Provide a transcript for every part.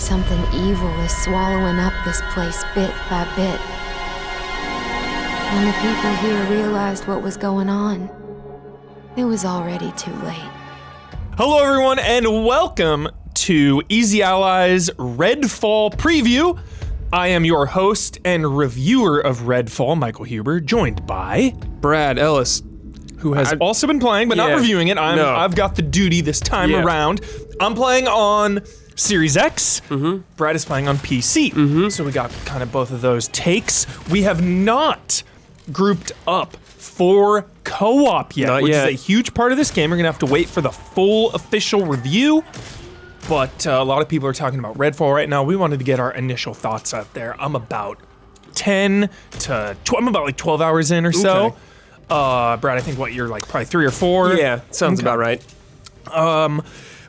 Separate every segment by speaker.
Speaker 1: something evil is swallowing up this place bit by bit. When the people here realized what was going on, it was already too late.
Speaker 2: Hello everyone and welcome to Easy Allies Redfall preview. I am your host and reviewer of Redfall, Michael Huber, joined by
Speaker 3: Brad Ellis,
Speaker 2: who has also been playing, but not reviewing it. I've got the duty this time around. I'm playing on Series X. Brad is playing on PC. So we got kind of both of those takes. We have not grouped up for co-op yet, which is a huge part of this game. We're gonna have to wait for the full official review. But a lot of people are talking about Redfall right now. We wanted to get our initial thoughts out there. I'm about 10 to 12, I'm about like 12 hours in or so. Brad, I think you're like probably 3 or 4.
Speaker 3: Yeah, sounds about right.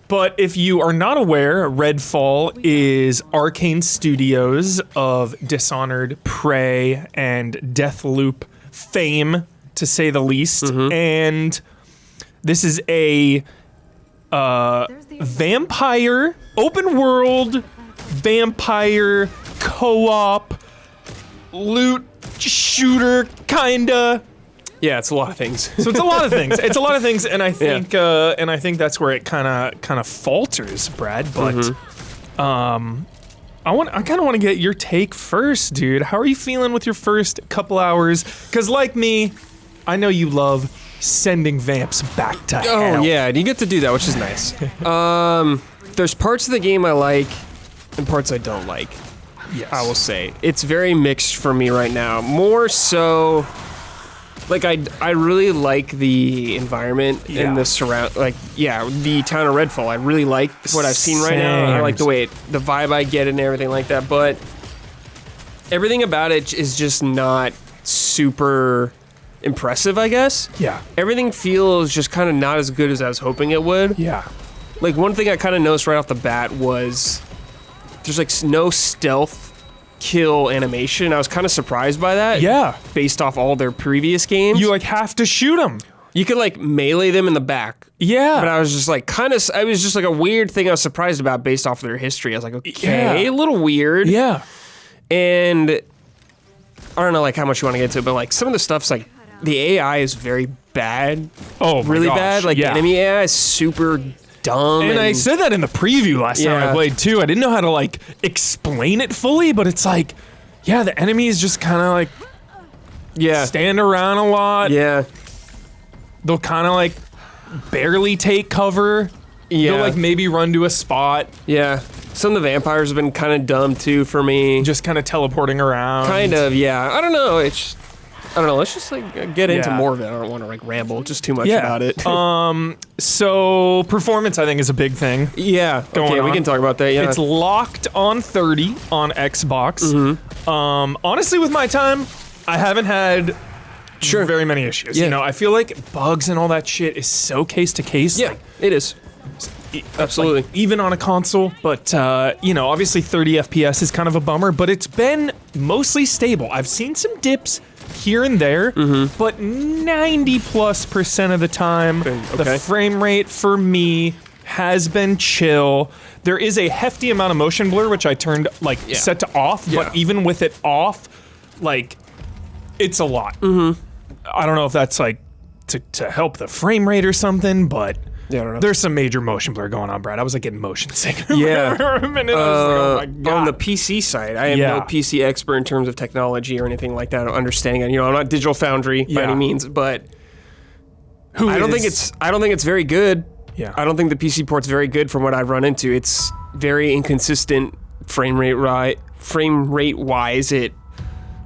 Speaker 2: But if you are not aware, Redfall is Arcane Studios of Dishonored, Prey, and Deathloop fame, to say the least. And this is a vampire, open world, vampire, co-op, loot, shooter, kinda.
Speaker 3: Yeah, it's a lot of things.
Speaker 2: So it's a lot of things. It's a lot of things, and I think that's where it kind of falters, Brad. But I kind of want to get your take first, dude. How are you feeling with your first couple hours? Because like me, I know you love sending vamps back to hell.
Speaker 3: Oh yeah, and you get to do that, which is nice. There's parts of the game I like, and parts I don't like.
Speaker 2: Yes.
Speaker 3: I will say it's very mixed for me right now. More so. Like, I really like the environment and the surround, the town of Redfall. I really like what I've seen right now. I like the vibe I get and everything like that, but everything about it is just not super impressive, I guess.
Speaker 2: Yeah.
Speaker 3: Everything feels just kind of not as good as I was hoping it would.
Speaker 2: Yeah.
Speaker 3: Like, one thing I kind of noticed right off the bat was there's, like, no stealth kill animation. I was kind of surprised by that.
Speaker 2: Yeah.
Speaker 3: Based off all their previous games.
Speaker 2: You, like, have to shoot them.
Speaker 3: You could, like, melee them in the back.
Speaker 2: Yeah.
Speaker 3: But I was just, like, it was just, like, a weird thing I was surprised about based off of their history. I was like, okay, a little weird.
Speaker 2: Yeah.
Speaker 3: And I don't know, like, how much you want to get to it, but, like, some of the stuff's, like, the AI is very bad.
Speaker 2: Oh, my
Speaker 3: really
Speaker 2: gosh.
Speaker 3: bad. Like, the enemy AI is super dumb.
Speaker 2: And I said that in the preview last time I played too. I didn't know how to like explain it fully, but it's like, the enemies just kind of like, stand around a lot.
Speaker 3: Yeah.
Speaker 2: They'll kind of like barely take cover.
Speaker 3: Yeah.
Speaker 2: They'll like maybe run to a spot.
Speaker 3: Yeah. Some of the vampires have been kind of dumb too for me.
Speaker 2: Just kind of teleporting around.
Speaker 3: Kind of, yeah. I don't know. Let's just like get into more of it. I don't want to like ramble just too much about it.
Speaker 2: So performance I think is a big thing.
Speaker 3: Yeah.
Speaker 2: Okay,
Speaker 3: we can talk about that. Yeah.
Speaker 2: It's locked on 30 on Xbox. Honestly, with my time, I haven't had very many issues.
Speaker 3: Yeah.
Speaker 2: You know, I feel like bugs and all that shit is so case to case.
Speaker 3: Yeah, it is. Absolutely.
Speaker 2: Like, even on a console, but obviously 30 FPS is kind of a bummer, but it's been mostly stable. I've seen some dips here and there, but 90+% of the time, the frame rate for me has been chill. There is a hefty amount of motion blur, which I turned set to off, but even with it off, like, it's a lot. I don't know if that's like to help the frame rate or something, but
Speaker 3: I don't know.
Speaker 2: There's some major motion blur going on, Brad. I was like getting motion sick for
Speaker 3: a
Speaker 2: minute. I was like, oh my God.
Speaker 3: On the PC side, I am no PC expert in terms of technology or anything like that, understanding it. I'm not Digital Foundry by any means, but I don't think it's very good.
Speaker 2: Yeah.
Speaker 3: I don't think the PC port's very good from what I've run into. It's very inconsistent frame rate wise. It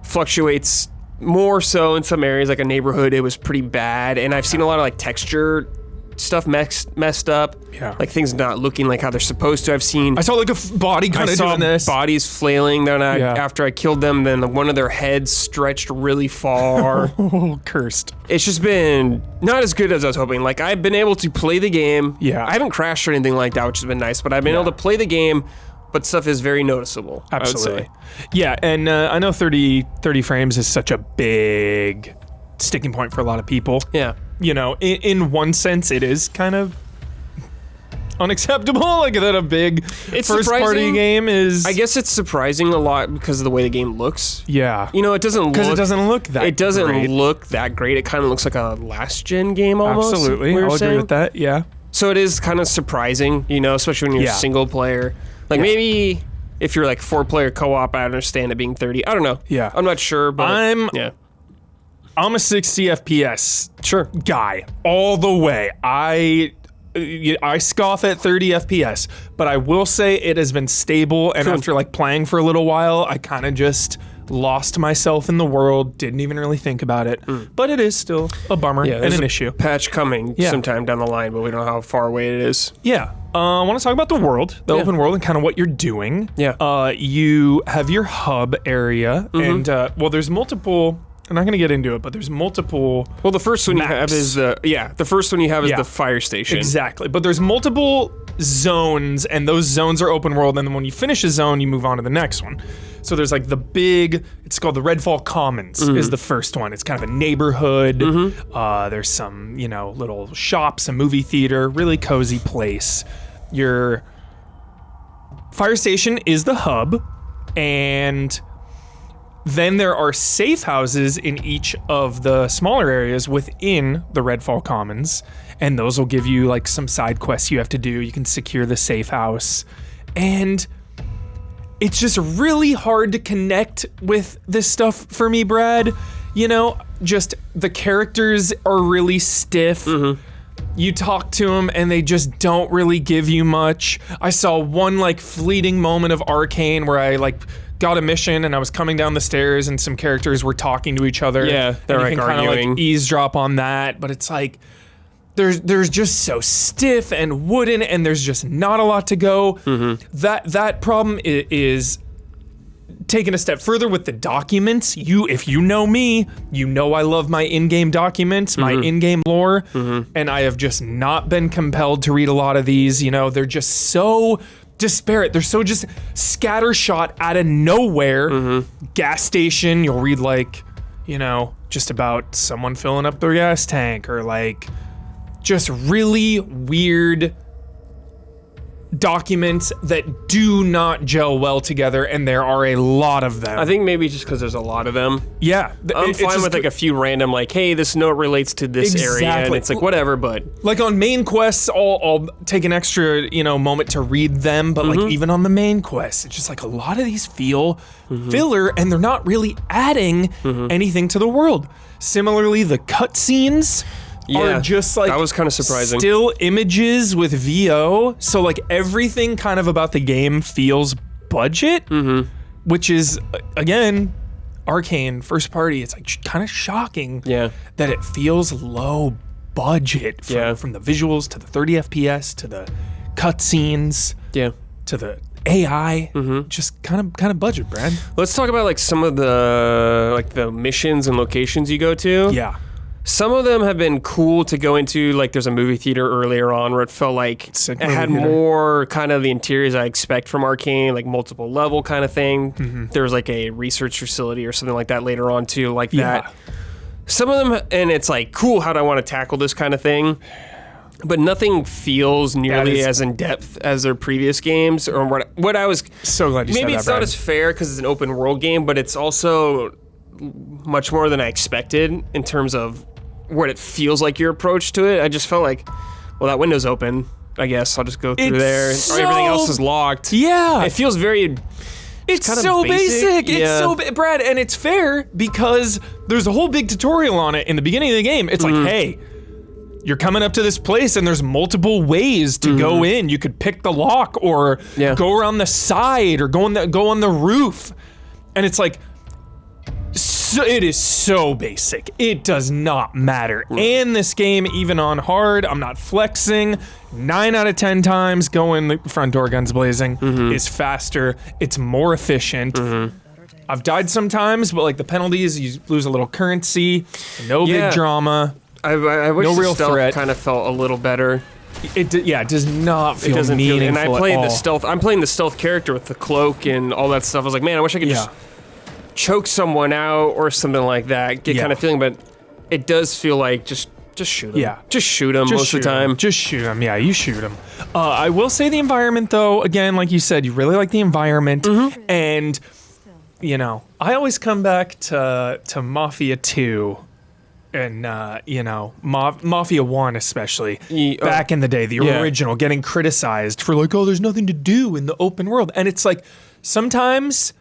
Speaker 3: fluctuates more so in some areas, like a neighborhood, it was pretty bad. And I've seen a lot of like texture stuff messed up.
Speaker 2: Yeah.
Speaker 3: Like things not looking like how they're supposed to.
Speaker 2: I saw like a body kind of doing this.
Speaker 3: Bodies flailing. Then after I killed them, then one of their heads stretched really far.
Speaker 2: Oh, cursed.
Speaker 3: It's just been not as good as I was hoping. Like I've been able to play the game.
Speaker 2: Yeah.
Speaker 3: I haven't crashed or anything like that, which has been nice, but I've been able to play the game, but stuff is very noticeable.
Speaker 2: Absolutely.
Speaker 3: I would say.
Speaker 2: Yeah, and I know 30 frames is such a big sticking point for a lot of people.
Speaker 3: Yeah.
Speaker 2: You know, in one sense, it is kind of unacceptable. Like that a big first-party game is.
Speaker 3: I guess it's surprising a lot because of the way the game looks.
Speaker 2: Yeah.
Speaker 3: You know, it doesn't
Speaker 2: look that.
Speaker 3: It doesn't look that great. It kind of looks like a last-gen game almost.
Speaker 2: Absolutely, I'll agree with that. Yeah.
Speaker 3: So it is kind of surprising, you know, especially when you're single player. Like maybe if you're like 4-player co-op, I understand it being 30. I don't know.
Speaker 2: Yeah.
Speaker 3: I'm not sure, but
Speaker 2: I'm a 60 FPS guy all the way. I scoff at 30 FPS, but I will say it has been stable, and after like playing for a little while, I kind of just lost myself in the world, didn't even really think about it. But it is still a bummer and an issue.
Speaker 3: Patch coming sometime down the line, but we don't know how far away it is.
Speaker 2: Yeah. I want to talk about the world, the open world, and kind of what you're doing.
Speaker 3: Yeah.
Speaker 2: You have your hub area, and there's multiple. I'm not going to get into it, but there's multiple.
Speaker 3: Well, the first one
Speaker 2: maps.
Speaker 3: you have is the fire station.
Speaker 2: Exactly, but there's multiple zones, and those zones are open world. And then when you finish a zone, you move on to the next one. So there's like the big. It's called the Redfall Commons. Is the first one. It's kind of a neighborhood. There's some little shops, a movie theater, really cozy place. Your fire station is the hub, and then there are safe houses in each of the smaller areas within the Redfall Commons, and those will give you like some side quests you have to do. You can secure the safe house, and it's just really hard to connect with this stuff for me, Brad. You know, just the characters are really stiff. You talk to them and they just don't really give you much. I saw one like fleeting moment of Arcane where I like got a mission and I was coming down the stairs and some characters were talking to each other.
Speaker 3: Yeah, they're
Speaker 2: and
Speaker 3: like
Speaker 2: you can
Speaker 3: arguing.
Speaker 2: kind of like eavesdrop on that, but it's like there's just so stiff and wooden, and there's just not a lot to go. That problem is taken a step further with the documents. If you know me, you know I love my in-game documents, my in-game lore, and I have just not been compelled to read a lot of these. You know, they're just so disparate. They're so just scattershot out of nowhere. Gas station, you'll read like, just about someone filling up their gas tank, or like just really weird documents that do not gel well together, and there are a lot of them.
Speaker 3: I think maybe just because there's a lot of them.
Speaker 2: Yeah.
Speaker 3: I'm fine with like a few random, like, hey, this note relates to this area, and it's like, whatever, but...
Speaker 2: Like on main quests, I'll take an extra, moment to read them, but like even on the main quests, it's just like a lot of these feel filler, and they're not really adding anything to the world. Similarly, the cutscenes are just like,
Speaker 3: that was kind of surprising.
Speaker 2: Still images with VO, so like everything kind of about the game feels budget, which is again Arcane first party. It's like kind of shocking that it feels low budget from the visuals to the 30 FPS to the cutscenes to the AI, just kind of budget, Brad.
Speaker 3: Let's talk about like some of the missions and locations you go to.
Speaker 2: Yeah.
Speaker 3: Some of them have been cool to go into, like there's a movie theater earlier on where it felt like it had more kind of the interiors I expect from Arcane, like multiple level kind of thing. There was like a research facility or something like that later on too, like that. Some of them, and it's like, cool, how do I want to tackle this kind of thing? But nothing feels nearly as in depth as their previous games, or what I was
Speaker 2: so glad you said that,
Speaker 3: maybe it's not as fair because it's an open world game, but it's also much more than I expected in terms of what it feels like your approach to it. I just felt like, well, that window's open. I guess I'll just go through there. Or everything else is locked.
Speaker 2: Yeah.
Speaker 3: It feels very...
Speaker 2: It's so basic.
Speaker 3: Yeah.
Speaker 2: It's so Brad, and it's fair because there's a whole big tutorial on it in the beginning of the game. It's like, hey, you're coming up to this place and there's multiple ways to go in. You could pick the lock or go around the side or go on the roof. And it's like, so it is so basic. It does not matter. And this game, even on hard, I'm not flexing. 9 out of 10 times going the front door guns blazing is faster. It's more efficient. I've died sometimes, but like the penalties, you lose a little currency. No big drama.
Speaker 3: I wish
Speaker 2: no
Speaker 3: the
Speaker 2: real
Speaker 3: stealth
Speaker 2: threat.
Speaker 3: kind of felt a little better.
Speaker 2: It does not feel
Speaker 3: doesn't
Speaker 2: meaningful
Speaker 3: and I played
Speaker 2: at all.
Speaker 3: the stealth. I'm playing the stealth character with the cloak and all that stuff. I was like, man, I wish I could just choke someone out or something like that. Get kind of feeling, but it does feel like just Just shoot him.
Speaker 2: Yeah.
Speaker 3: Just shoot him most of the time.
Speaker 2: Just shoot him. Yeah, you shoot him. I will say the environment, though, again, like you said, you really like the environment. And, you know, I always come back to Mafia 2 and, you know, Mafia 1 especially. Back in the day, the original, getting criticized for like, oh, there's nothing to do in the open world. And it's like, sometimes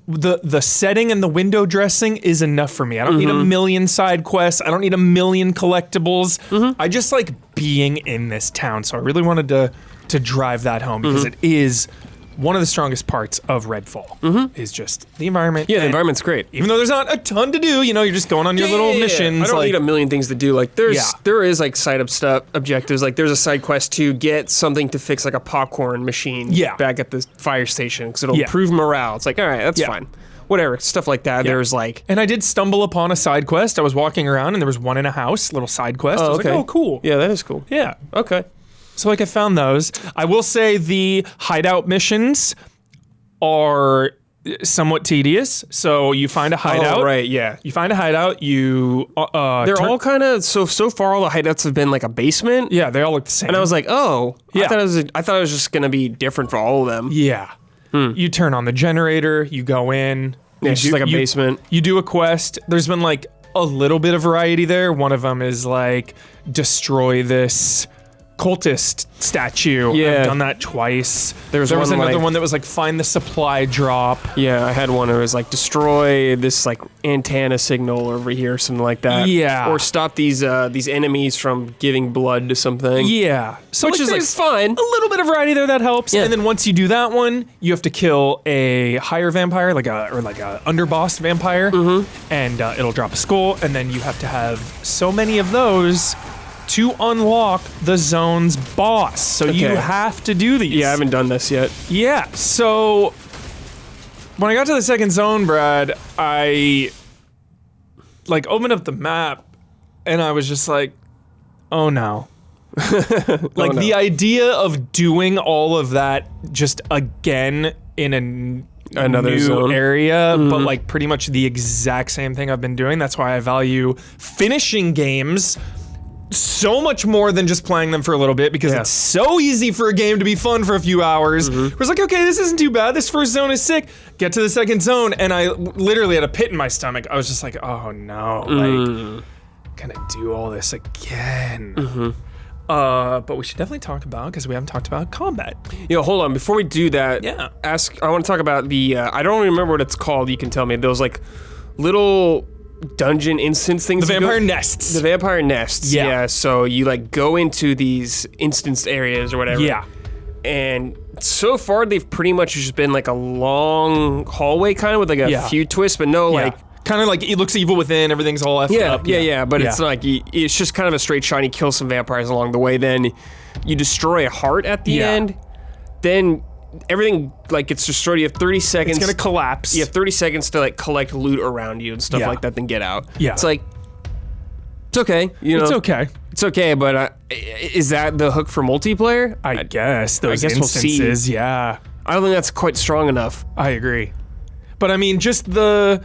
Speaker 2: the setting and the window dressing is enough for me. I don't need a million side quests. I don't need a million collectibles. I just like being in this town. So I really wanted to drive that home because it is one of the strongest parts of Redfall is just the environment.
Speaker 3: Yeah, the environment's great.
Speaker 2: Even though there's not a ton to do, you know, you're just going on your little missions.
Speaker 3: I don't need a million things to do. Like there is like side objectives. Like there's a side quest to get something to fix like a popcorn machine back at the fire station because it'll improve morale. It's like, all right, that's fine. Whatever, stuff like that. There's like...
Speaker 2: And I did stumble upon a side quest. I was walking around and there was one in a house, little side quest. I was like, oh, cool.
Speaker 3: Yeah, that is cool.
Speaker 2: Yeah.
Speaker 3: Okay.
Speaker 2: So like I found those. I will say the hideout missions are somewhat tedious. So you find a hideout.
Speaker 3: Oh, right, yeah.
Speaker 2: You find a hideout, you...
Speaker 3: They're all kind of... So far all the hideouts have been like a basement.
Speaker 2: Yeah, they all look the same.
Speaker 3: And I was like, oh. Yeah. I thought it was just going to be different for all of them.
Speaker 2: Yeah. You turn on the generator, you go in.
Speaker 3: Yeah, it's just like a basement.
Speaker 2: You do a quest. There's been like a little bit of variety there. One of them is like, destroy this cultist statue.
Speaker 3: Yeah.
Speaker 2: I've done that twice. There was
Speaker 3: another
Speaker 2: one that was like, find the supply drop.
Speaker 3: Yeah, I had one that was like, destroy this like antenna signal over here, something like that.
Speaker 2: Yeah.
Speaker 3: Or stop these enemies from giving blood to something.
Speaker 2: Yeah. So
Speaker 3: which is like fine.
Speaker 2: A little bit of variety there that helps.
Speaker 3: Yeah.
Speaker 2: And then once you do that one, you have to kill a higher vampire, like a underboss vampire, and it'll drop a skull. And then you have to have so many of those to unlock the zone's boss. So you have to do these.
Speaker 3: Yeah, I haven't done this yet.
Speaker 2: Yeah, so when I got to the second zone, Brad, I like opened up the map and I was just like, oh no. Like the idea of doing all of that just again in another new
Speaker 3: zone
Speaker 2: area, but like pretty much the exact same thing I've been doing. That's why I value finishing games so much more than just playing them for a little bit because it's so easy for a game to be fun for a few hours. It was like, okay, this isn't too bad. This first zone is sick. Get to the second zone, and I literally had a pit in my stomach. I was just like, oh no, like, gonna do all this again. But we should definitely talk about, because we haven't talked about combat.
Speaker 3: Yo, hold on. Before we do that, I want to talk about the, I don't remember what it's called. You can tell me. Those like little dungeon instance things.
Speaker 2: The vampire nests.
Speaker 3: The vampire nests. Yeah. So you like go into these instanced areas or whatever.
Speaker 2: Yeah.
Speaker 3: And so far they've pretty much just been like a long hallway kind of with like a few twists, but no like
Speaker 2: kind of like it looks evil within, everything's all effed up.
Speaker 3: But it's like it's just kind of a straight shot. You kill some vampires along the way, then you destroy a heart at the end. Then everything like gets destroyed. You have 30 seconds.
Speaker 2: It's gonna collapse.
Speaker 3: You have 30 seconds to like collect loot around you and stuff like that, then get out.
Speaker 2: Yeah.
Speaker 3: It's like, it's okay. You know,
Speaker 2: it's okay.
Speaker 3: It's okay, but is that the hook for multiplayer?
Speaker 2: I guess those
Speaker 3: we'll
Speaker 2: instances,
Speaker 3: see.
Speaker 2: Yeah.
Speaker 3: I don't think that's quite strong enough.
Speaker 2: I agree. But I mean, just the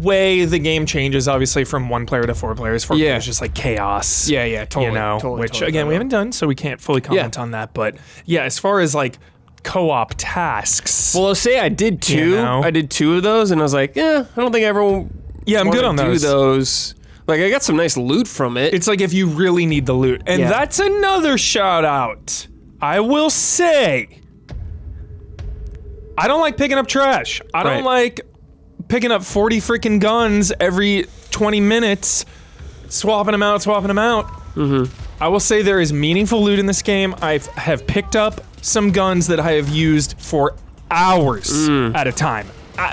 Speaker 2: way the game changes, obviously, from 1 player to 4 players. 4 players just like chaos.
Speaker 3: Yeah, totally.
Speaker 2: You know,
Speaker 3: totally,
Speaker 2: again, we haven't done, so we can't fully comment on that. But yeah, as far as like co-op tasks.
Speaker 3: Well, I'll say I did 2. You know? I did 2 of those, and I was like, I don't think everyone.
Speaker 2: Yeah, I'm good on
Speaker 3: those. Do those. Like, I got some nice loot from it.
Speaker 2: It's like if you really need the loot. And that's another shout out. I will say, I don't like picking up trash. I don't like picking up 40 freaking guns every 20 minutes, swapping them out. I will say there is meaningful loot in this game. I have picked up some guns that I have used for hours at a time.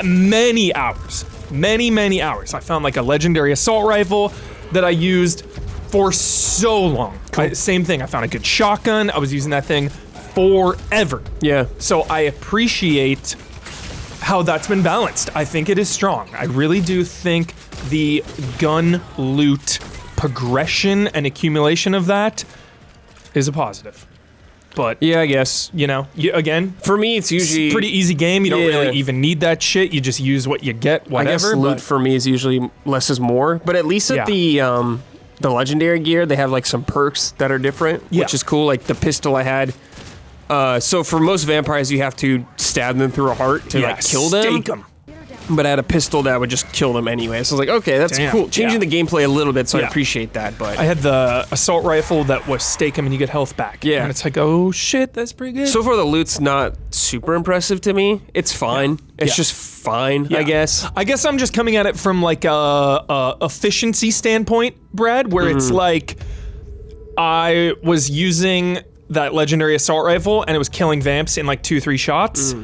Speaker 2: Many hours. Many hours. I found like a legendary assault rifle that I used for so long. Same thing. I found a good shotgun. I was using that thing forever.
Speaker 3: Yeah.
Speaker 2: So I appreciate how that's been balanced. I think it is strong. I really do think the gun loot progression and accumulation of that is a positive. But
Speaker 3: yeah, I guess.
Speaker 2: Again,
Speaker 3: for me, it's usually
Speaker 2: pretty easy game. You don't really even need that shit. You just use what you get, whatever.
Speaker 3: I guess loot for me is usually less is more. But at least at the legendary gear, they have like some perks that are different, which is cool. Like the pistol I had. So for most vampires, you have to stab them through a heart to like kill them.
Speaker 2: Stake them.
Speaker 3: But I had a pistol that would just kill them anyway. So I was like, okay, that's cool. Changing the gameplay a little bit, so I appreciate that. But
Speaker 2: I had the assault rifle that was stake them and you get health back. Yeah. And it's like, oh shit, that's pretty good.
Speaker 3: So far, the loot's not super impressive to me. It's fine. It's just fine, I guess.
Speaker 2: I guess I'm just coming at it from like a efficiency standpoint, Brad, where it's like I was using that legendary assault rifle and it was killing vamps in like 2-3 shots.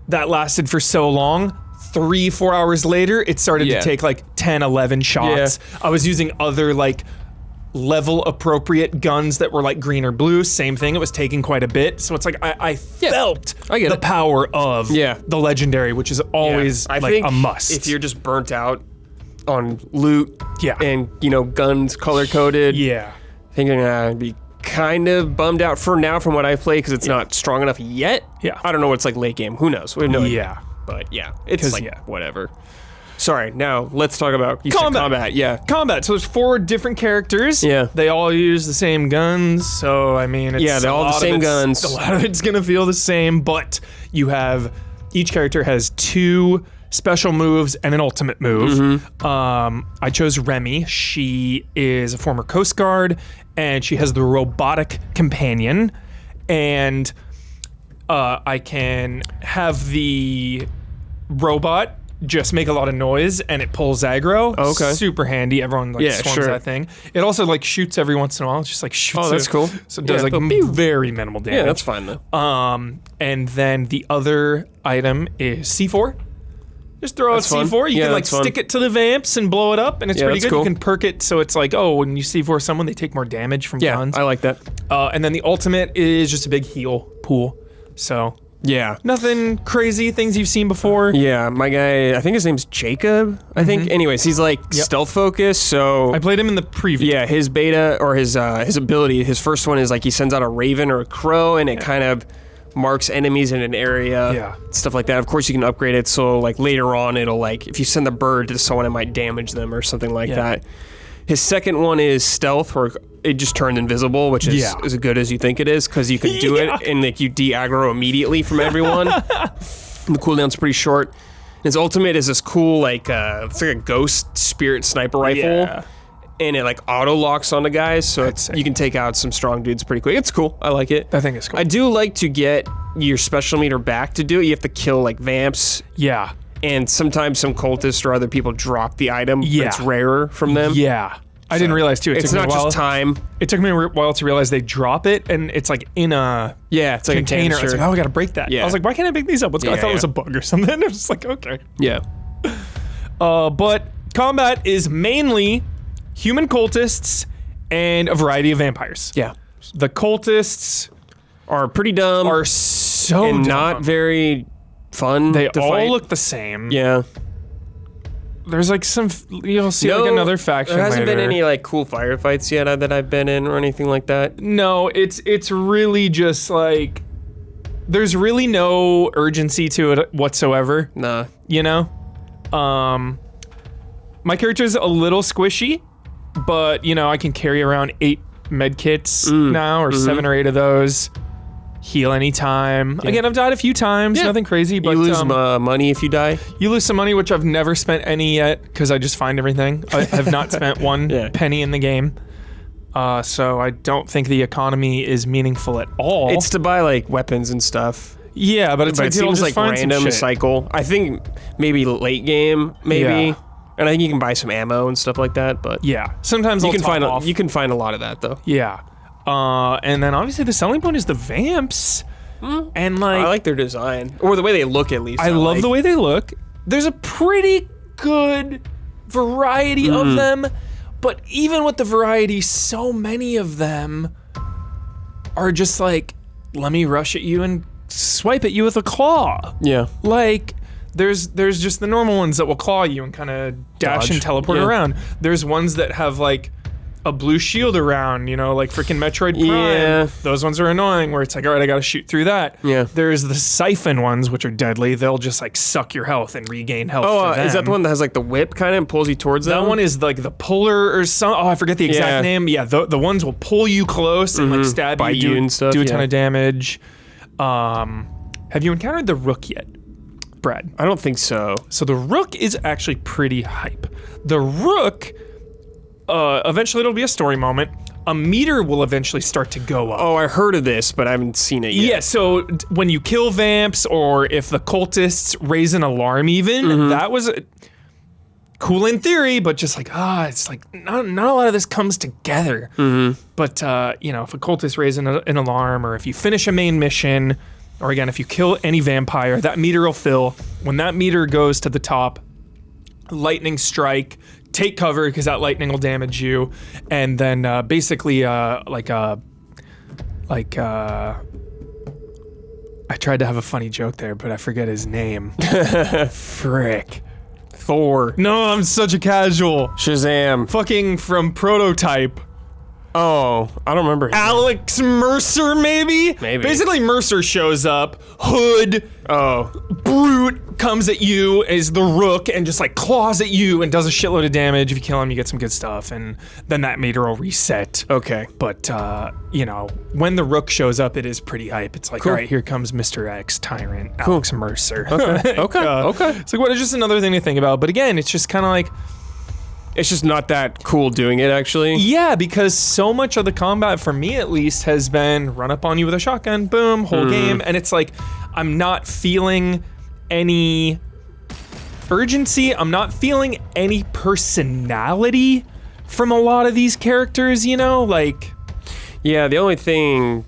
Speaker 2: That lasted for so long. 3-4 hours later, it started to take like 10-11 shots. I was using other like level appropriate guns that were like green or blue. Same thing. It was taking quite a bit. So it's like I felt the power of the legendary, which is always
Speaker 3: I
Speaker 2: like
Speaker 3: think
Speaker 2: a must.
Speaker 3: If you're just burnt out on loot and guns color coded, I think I'm gonna be kind of bummed out for now from what I play because it's not strong enough yet. I don't know what's like late game. Who knows? We have no idea. But it's like whatever. Sorry, now let's talk about combat.
Speaker 2: Combat. So there's 4 different characters. They all use the same guns. So I mean, it's
Speaker 3: they all have the same guns.
Speaker 2: A lot of it's gonna feel the same, but you have each character has 2 special moves and an ultimate move. I chose Remy. She is a former Coast Guard, and she has the robotic companion, and I can have the robot just make a lot of noise and it pulls aggro.
Speaker 3: Okay.
Speaker 2: Super handy. Everyone swarms that thing. It also like shoots every once in a while. It's just like shoots.
Speaker 3: Oh, that's cool.
Speaker 2: So it does like very minimal damage.
Speaker 3: Yeah, that's fine though.
Speaker 2: And then the other item is C4. Just throw out C4. You can like stick it to the vamps and blow it up, and it's pretty good. Cool. You can perk it so it's like, oh, when you C4 someone, they take more damage from guns.
Speaker 3: I like that.
Speaker 2: And then the ultimate is just a big heal pool. So nothing crazy. Things you've seen before.
Speaker 3: Yeah, my guy. I think his name's Jacob. I think. Anyways, he's like stealth focused. So
Speaker 2: I played him in the preview.
Speaker 3: Yeah, his beta or his ability. His first one is like he sends out a raven or a crow, and it kind of marks enemies in an area, stuff like that. Of course, you can upgrade it, so like later on, it'll like if you send the bird to someone, it might damage them or something like that. His second one is stealth, where it just turned invisible, which is as good as you think it is, because you can do it and like you de-aggro immediately from everyone. And the cooldown's pretty short. His ultimate is this cool like it's like a ghost spirit sniper rifle. And it like auto locks on the guys, so you can take out some strong dudes pretty quick. It's cool. I like it.
Speaker 2: I think it's cool.
Speaker 3: I do like to get your special meter back to do it. You have to kill like vamps.
Speaker 2: Yeah.
Speaker 3: And sometimes some cultists or other people drop the item. Yeah. It's rarer from them.
Speaker 2: Yeah. I didn't realize too.
Speaker 3: It's not just time.
Speaker 2: It took me a while to realize they drop it, and it's like in a
Speaker 3: it's like
Speaker 2: container. I was like, oh, I gotta break that. I was like, why can't I pick these up? What's going on? I thought it was a bug or something. I was just like, okay.
Speaker 3: Yeah.
Speaker 2: But combat is mainly human cultists and a variety of vampires.
Speaker 3: Yeah.
Speaker 2: The cultists
Speaker 3: are pretty dumb.
Speaker 2: Are so
Speaker 3: and
Speaker 2: dumb.
Speaker 3: Not very fun.
Speaker 2: They
Speaker 3: to
Speaker 2: all
Speaker 3: fight.
Speaker 2: look the same.
Speaker 3: Yeah.
Speaker 2: There's like some, you'll see like another faction
Speaker 3: there hasn't
Speaker 2: later.
Speaker 3: been any like cool firefights yet that I've been in or anything like that.
Speaker 2: No, it's really just like, there's really no urgency to it whatsoever.
Speaker 3: Nah.
Speaker 2: You know? My character's a little squishy, but you know, I can carry around 8 med kits now, or 7 or 8 of those. Heal anytime. Yeah. Again, I've died a few times, nothing crazy, but
Speaker 3: you lose money if you die.
Speaker 2: You lose some money, which I've never spent any yet, because I just find everything. I have not spent one penny in the game. So I don't think the economy is meaningful at all.
Speaker 3: It's to buy like weapons and stuff.
Speaker 2: Yeah, but it
Speaker 3: seems like random cycle. I think maybe late game, maybe. Yeah. And I think you can buy some ammo and stuff like that, but
Speaker 2: sometimes you can
Speaker 3: find a lot of that though.
Speaker 2: Yeah. And then obviously the selling point is the vamps. And like,
Speaker 3: I like their design, or the way they look at least.
Speaker 2: I love the way they look. There's a pretty good variety of them, but even with the variety, so many of them are just like, let me rush at you and swipe at you with a claw.
Speaker 3: Yeah.
Speaker 2: Like, there's just the normal ones that will claw you and kind of dash and teleport around. There's ones that have like a blue shield around, like freaking Metroid Prime.
Speaker 3: Yeah.
Speaker 2: Those ones are annoying where it's like, all right, I gotta shoot through that.
Speaker 3: Yeah.
Speaker 2: There's the siphon ones, which are deadly. They'll just like suck your health and regain health. Oh,
Speaker 3: is that the one that has like the whip kind of and pulls you towards them?
Speaker 2: That one is like the puller or some. Oh, I forget the exact name. Yeah, the ones will pull you close and like stab
Speaker 3: Bite you and stuff,
Speaker 2: do a ton of damage. Have you encountered the Rook yet, Brad?
Speaker 3: I don't think so.
Speaker 2: So the Rook is actually pretty hype. The Rook, eventually it'll be a story moment. A meter will eventually start to go up.
Speaker 3: Oh, I heard of this, but I haven't seen it yet.
Speaker 2: Yeah, so when you kill vamps or if the cultists raise an alarm even, that was cool in theory, but just like, it's like not a lot of this comes together. But, if a cultist raises an alarm or if you finish a main mission, or again, if you kill any vampire, that meter will fill. When that meter goes to the top, lightning strike, take cover because that lightning will damage you, and then basically I tried to have a funny joke there, but I forget his name. Frick.
Speaker 3: Thor.
Speaker 2: No, I'm such a casual.
Speaker 3: Shazam.
Speaker 2: Fucking from Prototype.
Speaker 3: Oh, I don't remember.
Speaker 2: Alex Mercer, maybe?
Speaker 3: Maybe.
Speaker 2: Basically, Mercer shows up, hood, brute comes at you as the Rook and just like claws at you and does a shitload of damage. If you kill him, you get some good stuff, and then that meter will reset.
Speaker 3: Okay.
Speaker 2: But, when the Rook shows up, it is pretty hype. It's like, all right, here comes Mr. X, Tyrant, Alex Mercer.
Speaker 3: Okay. Okay.
Speaker 2: It's like, just another thing to think about. But again, it's just kind of like,
Speaker 3: it's just not that cool doing it, actually.
Speaker 2: Yeah, because so much of the combat, for me at least, has been run up on you with a shotgun, boom, whole game. And it's like, I'm not feeling any urgency. I'm not feeling any personality from a lot of these characters, like...
Speaker 3: Yeah, the only thing...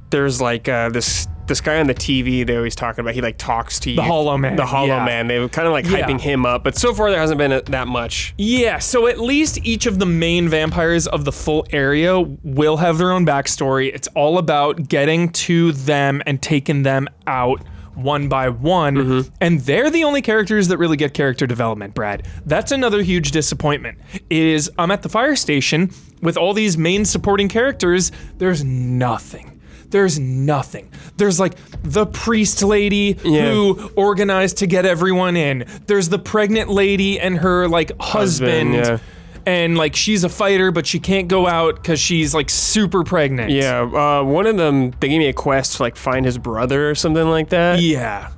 Speaker 3: There's like this guy on the TV they always talking about. He like talks to you.
Speaker 2: The Hollow Man.
Speaker 3: The Hollow Man. They were kind of like hyping him up, but so far there hasn't been that much.
Speaker 2: Yeah, so at least each of the main vampires of the full area will have their own backstory. It's all about getting to them and taking them out one by one, and they're the only characters that really get character development, Brad. That's another huge disappointment, is I'm at the fire station with all these main supporting characters, there's nothing. There's nothing. There's like the priest lady who organized to get everyone in. There's the pregnant lady and her like husband. And like she's a fighter, but she can't go out because she's like super pregnant.
Speaker 3: Yeah, one of them, they gave me a quest to like find his brother or something like that.
Speaker 2: Yeah.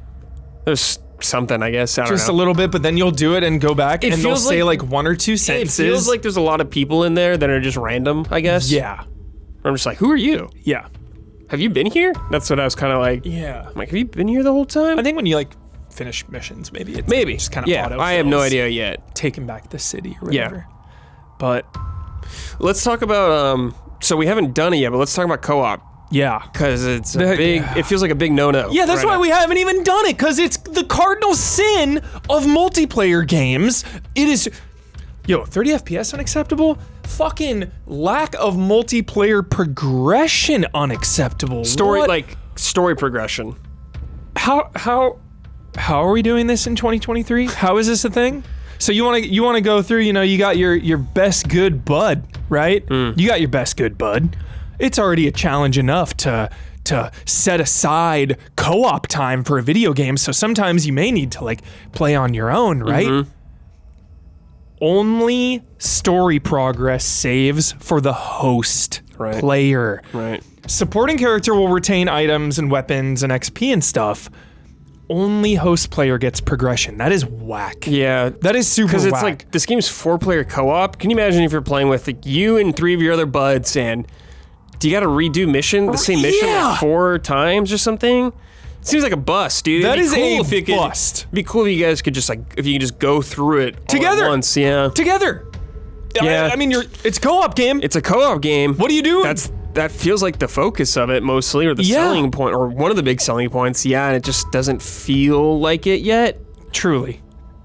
Speaker 3: There's something, I guess. I don't know.
Speaker 2: Just a little bit, but then you'll do it and go back and they'll say like one or two sentences.
Speaker 3: It feels like there's a lot of people in there that are just random, I guess.
Speaker 2: Yeah.
Speaker 3: I'm just like, who are you?
Speaker 2: Yeah.
Speaker 3: Have you been here? That's what I was kind of like.
Speaker 2: Yeah.
Speaker 3: I'm like, have you been here the whole time?
Speaker 2: I think when you like finish missions, maybe it's just kind of
Speaker 3: auto. I have no idea yet.
Speaker 2: Taking back the city or whatever.
Speaker 3: Yeah.
Speaker 2: But
Speaker 3: let's talk about so we haven't done it yet, but let's talk about co-op.
Speaker 2: Yeah.
Speaker 3: Because it's a big, it feels like a big no-no.
Speaker 2: Yeah, that's why we haven't even done it, because it's the cardinal sin of multiplayer games. It is, 30 FPS unacceptable? Fucking lack of multiplayer progression unacceptable.
Speaker 3: Story progression.
Speaker 2: How are we doing this in 2023? How is this a thing? So you want to go through, you got your best good bud, right? You got your best good bud. It's already a challenge enough to set aside co-op time for a video game, so sometimes you may need to like play on your own, right? Only story progress saves for the host player.
Speaker 3: Right.
Speaker 2: Supporting character will retain items and weapons and XP and stuff. Only host player gets progression. That is whack.
Speaker 3: Yeah.
Speaker 2: That is super whack.
Speaker 3: Because it's like, this game's 4-player co-op. Can you imagine if you're playing with like you and 3 of your other buds, and do you gotta redo the same mission like 4 times or something? Seems like a bust, dude.
Speaker 2: That is a bust.
Speaker 3: It'd be cool if you guys could just if you could just go through it
Speaker 2: together
Speaker 3: all at once. Yeah.
Speaker 2: Together.
Speaker 3: Yeah.
Speaker 2: I mean, it's a co-op game.
Speaker 3: It's a co-op game.
Speaker 2: What are you doing?
Speaker 3: That feels like the focus of it mostly, or the selling point, or one of the big selling points. Yeah, and it just doesn't feel like it yet.
Speaker 2: Truly.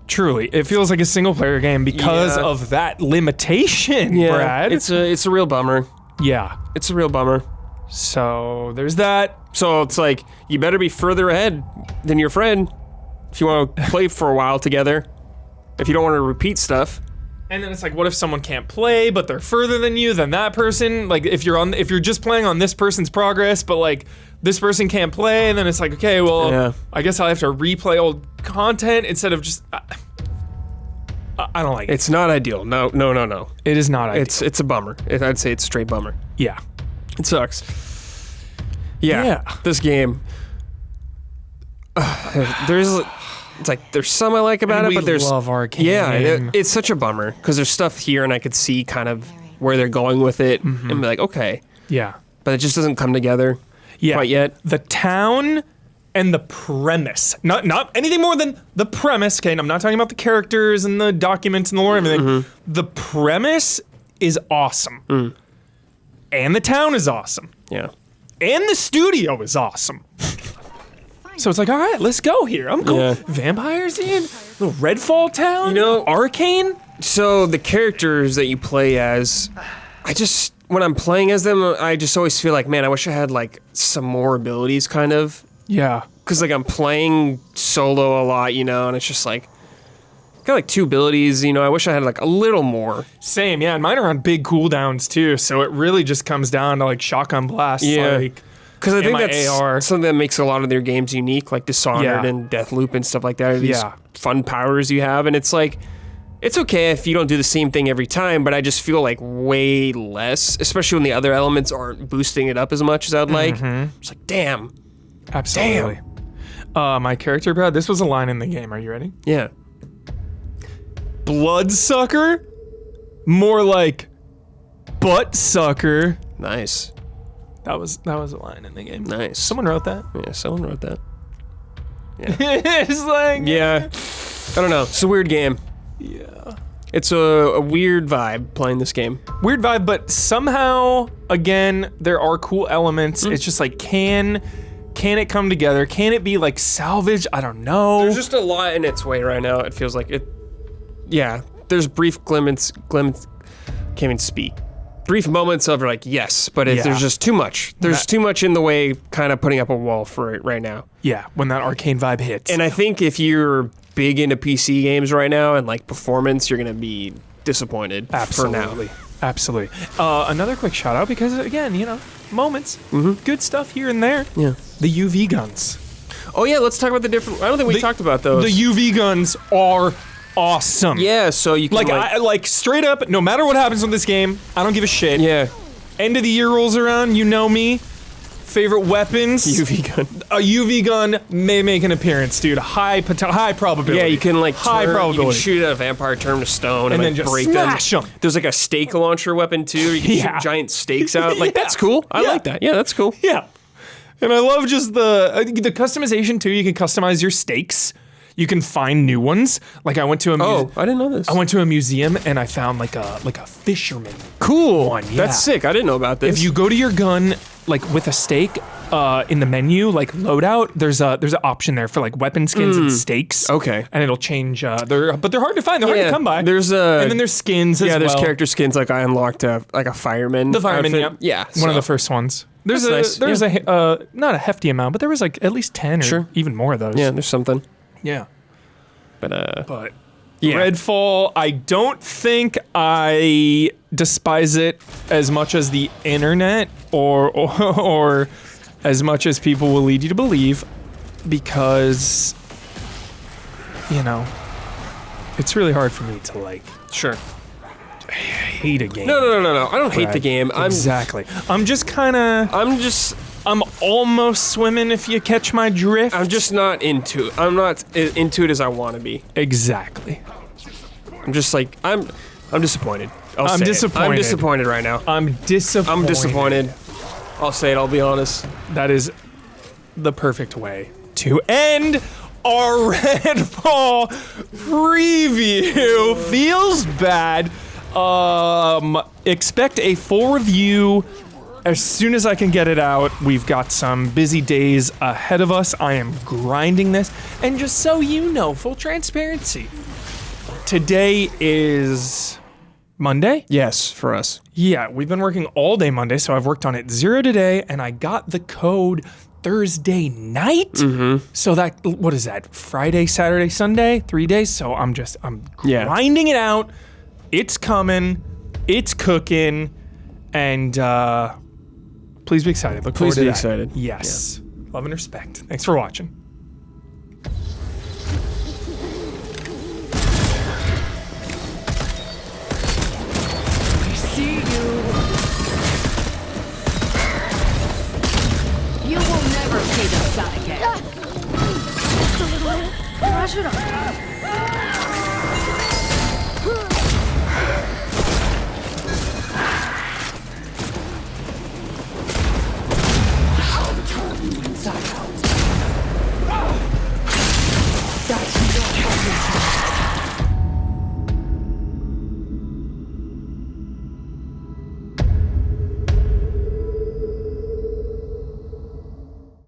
Speaker 2: It feels like a single player game because of that limitation, Brad.
Speaker 3: It's a real bummer.
Speaker 2: Yeah.
Speaker 3: It's a real bummer.
Speaker 2: So there's that.
Speaker 3: So it's like, you better be further ahead than your friend if you want to play for a while together. If you don't want to repeat stuff.
Speaker 2: And then it's like, what if someone can't play, but they're further than you, then that person, like if you're just playing on this person's progress, but like this person can't play, and then it's like, okay, well, I guess I'll have to replay old content instead of just, I don't like it.
Speaker 3: It's not ideal. No.
Speaker 2: It is not ideal.
Speaker 3: It's a bummer. I'd say it's straight bummer.
Speaker 2: Yeah.
Speaker 3: It sucks. Yeah. This game, there's some I like about it, but there's
Speaker 2: love Arcane.
Speaker 3: Yeah, it's such a bummer because there's stuff here and I could see kind of where they're going with it and be like, okay, but it just doesn't come together quite yet.
Speaker 2: The town and the premise, not anything more than the premise. Okay, and I'm not talking about the characters and the documents and the lore and everything. The premise is awesome, and the town is awesome.
Speaker 3: Yeah,
Speaker 2: and the studio is awesome. So it's like, all right, let's go here. I'm cool.
Speaker 3: Yeah.
Speaker 2: Vampires in little Redfall town. Arcane.
Speaker 3: So the characters that you play as, when I'm playing as them, I just always feel like, man, I wish I had like some more abilities, kind of.
Speaker 2: Yeah.
Speaker 3: Because like I'm playing solo a lot, and it's just like, got like 2 abilities, I wish I had like a little more.
Speaker 2: Same, yeah, and mine are on big cooldowns too, so it really just comes down to like shotgun blasts. Like,
Speaker 3: because I think that's
Speaker 2: AR.
Speaker 3: something that makes a lot of their games unique, like Dishonored and Deathloop and stuff like that. Are these fun powers you have, and it's like, it's okay if you don't do the same thing every time, but I just feel like way less, especially when the other elements aren't boosting it up as much as I'd like. It's like, damn.
Speaker 2: Absolutely. Damn. My character, Brad, this was a line in the game. Are you ready?
Speaker 3: Yeah.
Speaker 2: Bloodsucker? More like butt sucker.
Speaker 3: Nice.
Speaker 2: That was a line in the game.
Speaker 3: Nice.
Speaker 2: Someone wrote that.
Speaker 3: Yeah, someone wrote that.
Speaker 2: Yeah. It's like...
Speaker 3: Yeah. I don't know. It's a weird game.
Speaker 2: Yeah.
Speaker 3: It's a weird vibe playing this game.
Speaker 2: Weird vibe, but somehow, again, there are cool elements. It's just like, can it come together? Can it be like salvaged? I don't know.
Speaker 3: There's just a lot in its way right now. It feels like it. Yeah. There's brief glimpses. Can't even speak. Brief moments of like, yes, but there's just too much. There's too much in the way, kind of putting up a wall for it right now.
Speaker 2: Yeah, when that Arcane vibe hits.
Speaker 3: And I think if you're big into PC games right now and like performance, you're gonna be disappointed.
Speaker 2: Absolutely.
Speaker 3: For now.
Speaker 2: Absolutely. Another quick shout out because again, moments, good stuff here and there.
Speaker 3: Yeah.
Speaker 2: The UV guns.
Speaker 3: Oh yeah, let's talk about the different. I don't think we talked about those.
Speaker 2: The UV guns are awesome.
Speaker 3: Yeah, so you can
Speaker 2: like straight up, no matter what happens with this game, I don't give a shit.
Speaker 3: Yeah.
Speaker 2: End of the year rolls around, you know me. Favorite weapons.
Speaker 3: UV gun.
Speaker 2: A UV gun may make an appearance, dude. High probability.
Speaker 3: Yeah, you can like
Speaker 2: high probability.
Speaker 3: You can shoot at a vampire, turn to stone, and
Speaker 2: then just
Speaker 3: break
Speaker 2: smash them.
Speaker 3: There's like a stake launcher weapon too. You can shoot giant stakes out. Like that's cool. I like that. Yeah, that's cool.
Speaker 2: Yeah. And I love just the customization too. You can customize your stakes. You can find new ones. Like I went to a
Speaker 3: I didn't know this.
Speaker 2: I went to a museum and I found like a fisherman.
Speaker 3: Cool
Speaker 2: one. Yeah.
Speaker 3: That's sick. I didn't know about this.
Speaker 2: If you go to your gun like with a stake in the menu, like loadout, there's an option there for like weapon skins and stakes.
Speaker 3: Okay.
Speaker 2: And it'll change. But they're hard to find. They're hard to come by.
Speaker 3: There's
Speaker 2: and then there's skins as well.
Speaker 3: Yeah, there's character skins. Like I unlocked like a fireman.
Speaker 2: The fireman,
Speaker 3: outfit.
Speaker 2: yeah. One of the first ones. There's
Speaker 3: nice.
Speaker 2: Not a hefty amount, but there was like at least 10 or even more of those.
Speaker 3: Yeah, there's something.
Speaker 2: Yeah.
Speaker 3: But
Speaker 2: yeah. Redfall, I don't think I despise it as much as the internet or as much as people will lead you to believe, because it's really hard for me to like hate a game.
Speaker 3: No. I don't hate the game.
Speaker 2: Exactly. I'm almost swimming, if you catch my drift.
Speaker 3: I'm just not into it. I'm not into it as I want to be.
Speaker 2: Exactly.
Speaker 3: I'm just like, I'm disappointed.
Speaker 2: I'm disappointed.
Speaker 3: I'm disappointed right now.
Speaker 2: I'm disappointed.
Speaker 3: I'll say it, I'll be honest.
Speaker 2: That is the perfect way to end our Redfall preview. Feels bad. Expect a full review as soon as I can get it out. We've got some busy days ahead of us. I am grinding this. And just so you know, full transparency, today is Monday?
Speaker 3: Yes, for us.
Speaker 2: Yeah, we've been working all day Monday, so I've worked on it 0 today, and I got the code Thursday night. So that, what is that? Friday, Saturday, Sunday? 3 days. So I'm grinding it out. It's coming. It's cooking. And please be excited. Look forward to that.
Speaker 3: Please be excited.
Speaker 2: Yes. Love and respect. Thanks for watching.
Speaker 4: See you. You will never see the sun again.
Speaker 5: Brush it off.